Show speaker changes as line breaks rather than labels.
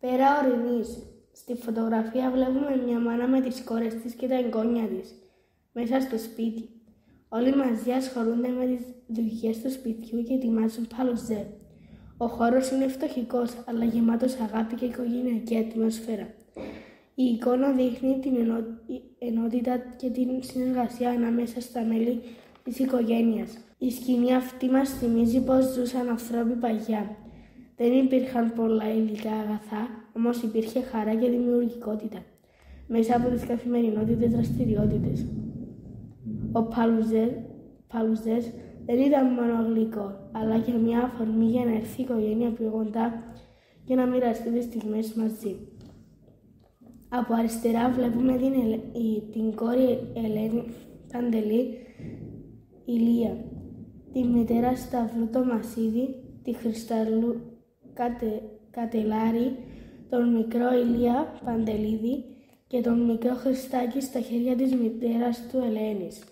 Πέρα ορεινής. Στη φωτογραφία βλέπουμε μια μάνα με τις κόρες της και τα εγγόνια της, μέσα στο σπίτι. Όλοι μαζί ασχολούνται με τις δουλειές του σπιτιού και ετοιμάζουν παλουζέ. Ο χώρος είναι φτωχικός, αλλά γεμάτος αγάπη και οικογενειακή ατμόσφαιρα. Η εικόνα δείχνει την ενότητα και την συνεργασία ανάμεσα στα μέλη της οικογένειας. Η σκηνή αυτή μας θυμίζει πώς ζούσαν ανθρώποι παγιά. Δεν υπήρχαν πολλά υλικά αγαθά, όμως υπήρχε χαρά και δημιουργικότητα μέσα από τις καθημερινότητες δραστηριότητες. Ο παλουζές δεν ήταν μόνο γλυκό, αλλά και μια αφορμή για να έρθει η οικογένεια πιο κοντά και να μοιραστεί τις στιγμές μαζί. Από αριστερά βλέπουμε την κόρη Ελένη Παντελή Ηλία, τη μητέρα Σταυρού Τομασίδη, τη Χρισταλού Κατελάρη, τον μικρό Ηλία Παντελίδη και τον μικρό Χριστάκη στα χέρια της μητέρας του Ελένης.